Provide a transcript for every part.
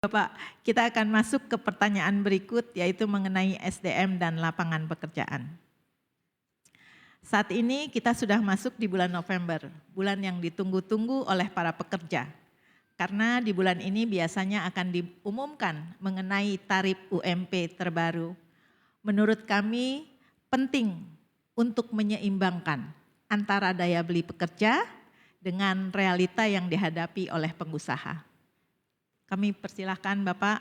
Bapak, kita akan masuk ke pertanyaan berikut yaitu mengenai SDM dan lapangan pekerjaan. Saat ini kita sudah masuk di bulan November, bulan yang ditunggu-tunggu oleh para pekerja. Karena di bulan ini biasanya akan diumumkan mengenai tarif UMP terbaru. Menurut kami penting untuk menyeimbangkan antara daya beli pekerja dengan realita yang dihadapi oleh pengusaha. Kami persilahkan Bapak,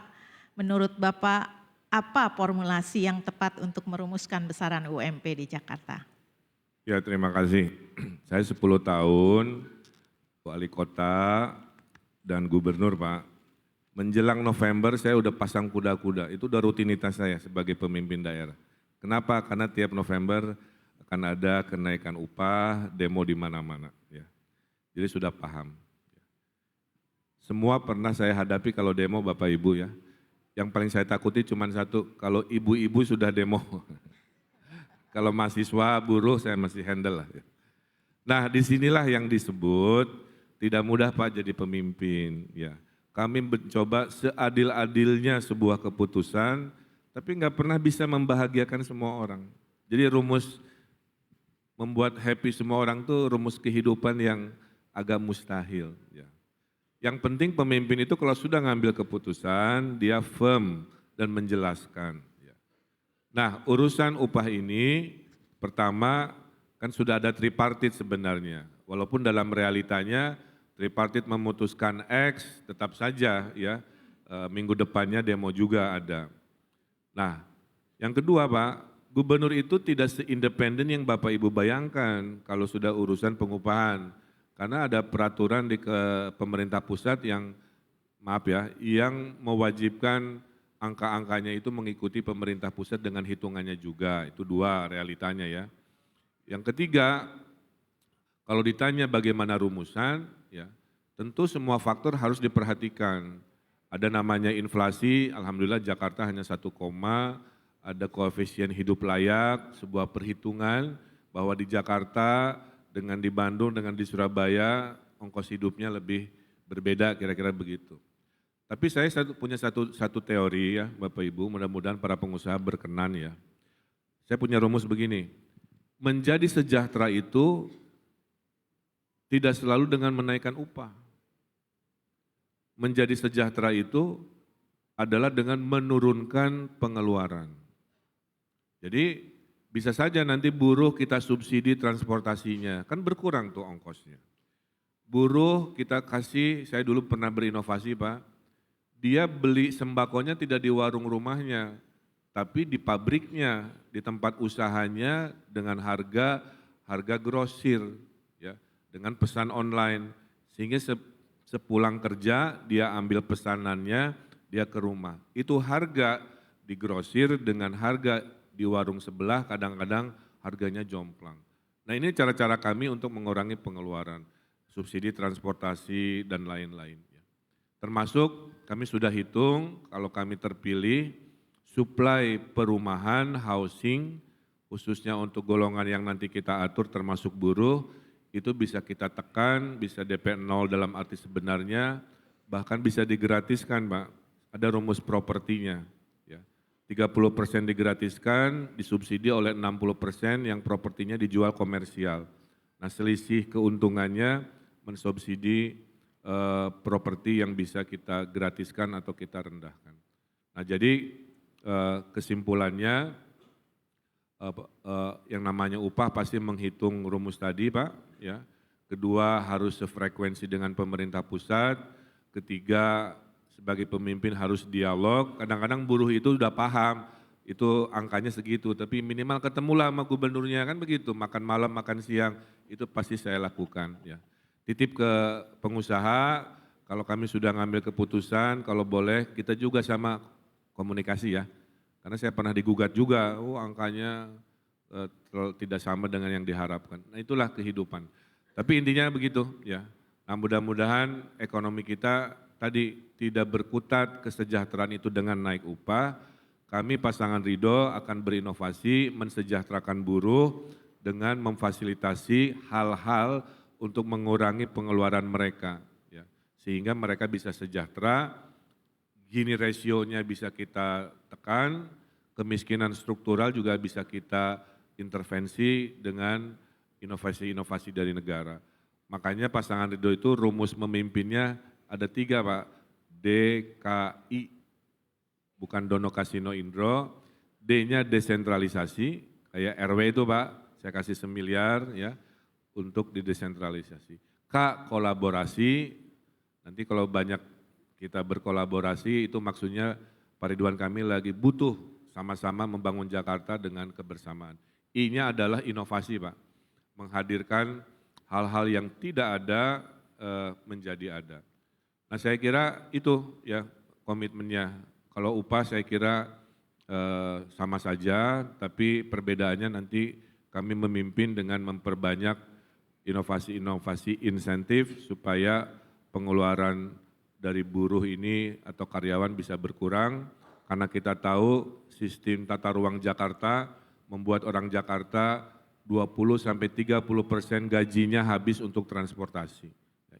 menurut Bapak apa formulasi yang tepat untuk merumuskan besaran UMP di Jakarta? Ya, terima kasih. Saya 10 tahun wali kota dan gubernur, Pak. Menjelang November saya udah pasang kuda-kuda, itu udah rutinitas saya sebagai pemimpin daerah. Kenapa? Karena tiap November akan ada kenaikan upah, demo di mana-mana. Ya. Jadi sudah paham. Semua pernah saya hadapi kalau demo Bapak Ibu ya. Yang paling saya takuti cuma satu, kalau ibu-ibu sudah demo. Kalau mahasiswa, buruh saya masih handle lah. Nah disinilah yang disebut tidak mudah Pak jadi pemimpin. Ya, kami mencoba seadil-adilnya sebuah keputusan, tapi nggak pernah bisa membahagiakan semua orang. Jadi rumus membuat happy semua orang tuh rumus kehidupan yang agak mustahil. Ya. Yang penting pemimpin itu kalau sudah ngambil keputusan, dia firm dan menjelaskan. Nah, urusan upah ini pertama kan sudah ada tripartit sebenarnya. Walaupun dalam realitanya tripartit memutuskan X, tetap saja ya minggu depannya demo juga ada. Nah, yang kedua Pak, gubernur itu tidak seindependen yang Bapak Ibu bayangkan kalau sudah urusan pengupahan. Karena ada peraturan di pemerintah pusat yang maaf ya, yang mewajibkan angka-angkanya itu mengikuti pemerintah pusat dengan hitungannya juga, itu dua realitanya ya. Yang ketiga, kalau ditanya bagaimana rumusan, ya tentu semua faktor harus diperhatikan. Ada namanya inflasi, alhamdulillah Jakarta hanya 1, ada koefisien hidup layak, sebuah perhitungan bahwa di Jakarta dengan di Bandung, dengan di Surabaya, ongkos hidupnya lebih berbeda kira-kira begitu. Tapi saya punya satu teori ya Bapak Ibu, mudah-mudahan para pengusaha berkenan ya. Saya punya rumus begini, menjadi sejahtera itu tidak selalu dengan menaikkan upah. Menjadi sejahtera itu adalah dengan menurunkan pengeluaran. Jadi bisa saja nanti buruh kita subsidi transportasinya, kan berkurang tuh ongkosnya. Buruh kita kasih, saya dulu pernah berinovasi Pak, dia beli sembakonya tidak di warung rumahnya, tapi di pabriknya, di tempat usahanya dengan harga grosir, ya, dengan pesan online. Sehingga sepulang kerja dia ambil pesanannya, dia ke rumah. Itu harga di grosir dengan harga di warung sebelah kadang-kadang harganya jomplang. Nah ini cara-cara kami untuk mengurangi pengeluaran, subsidi transportasi dan lain-lain. Termasuk kami sudah hitung kalau kami terpilih, suplai perumahan, housing, khususnya untuk golongan yang nanti kita atur termasuk buruh, itu bisa kita tekan, bisa DP 0 dalam arti sebenarnya, bahkan bisa digratiskan Pak, ada rumus propertinya. Ya. 30% digratiskan, disubsidi oleh 60% yang propertinya dijual komersial. Nah selisih keuntungannya mensubsidi properti yang bisa kita gratiskan atau kita rendahkan. Nah jadi kesimpulannya yang namanya upah pasti menghitung rumus tadi Pak. Ya. Kedua harus sefrekuensi dengan pemerintah pusat. Ketiga sebagai pemimpin harus dialog. Kadang-kadang buruh itu sudah paham itu angkanya segitu, tapi minimal ketemulah sama gubernurnya kan begitu. Makan malam, makan siang itu pasti saya lakukan. Ya. Titip ke pengusaha, kalau kami sudah ngambil keputusan, kalau boleh kita juga sama komunikasi ya. Karena saya pernah digugat juga, angkanya tidak sama dengan yang diharapkan. Nah itulah kehidupan. Tapi intinya begitu ya. Nah mudah-mudahan ekonomi kita tadi tidak berkutat kesejahteraan itu dengan naik upah. Kami pasangan Ridho akan berinovasi mensejahterakan buruh dengan memfasilitasi hal-hal untuk mengurangi pengeluaran mereka, ya, sehingga mereka bisa sejahtera, Gini rasionya bisa kita tekan, kemiskinan struktural juga bisa kita intervensi dengan inovasi-inovasi dari negara. Makanya pasangan Ridho itu rumus memimpinnya ada 3 Pak, DKI, bukan Dono Kasino Indro, D-nya desentralisasi, kayak RW itu Pak, saya kasih 1 miliar ya untuk didesentralisasi. K, kolaborasi, nanti kalau banyak kita berkolaborasi itu maksudnya Pak Ridwan Kamil lagi butuh sama-sama membangun Jakarta dengan kebersamaan. I-nya adalah inovasi Pak, menghadirkan hal-hal yang tidak ada menjadi ada. Nah saya kira itu ya komitmennya. Kalau upah saya kira sama saja, tapi perbedaannya nanti kami memimpin dengan memperbanyak inovasi-inovasi insentif supaya pengeluaran dari buruh ini atau karyawan bisa berkurang, karena kita tahu sistem tata ruang Jakarta membuat orang Jakarta 20-30% gajinya habis untuk transportasi.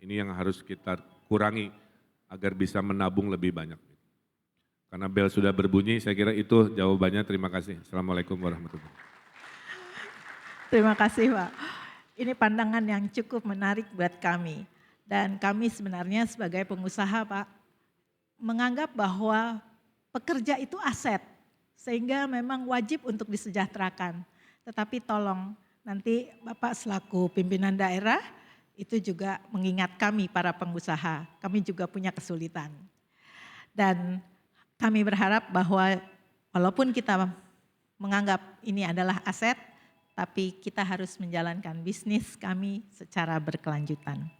Ini yang harus kita kurangi agar bisa menabung lebih banyak. Karena bel sudah berbunyi, saya kira itu jawabannya. Terima kasih. Assalamualaikum warahmatullahi wabarakatuh. Terima kasih Pak. Ini pandangan yang cukup menarik buat kami. Dan kami sebenarnya sebagai pengusaha Pak, menganggap bahwa pekerja itu aset, sehingga memang wajib untuk disejahterakan. Tetapi tolong nanti Bapak selaku pimpinan daerah itu juga mengingat kami para pengusaha, kami juga punya kesulitan. Dan kami berharap bahwa walaupun kita menganggap ini adalah aset, tapi kita harus menjalankan bisnis kami secara berkelanjutan.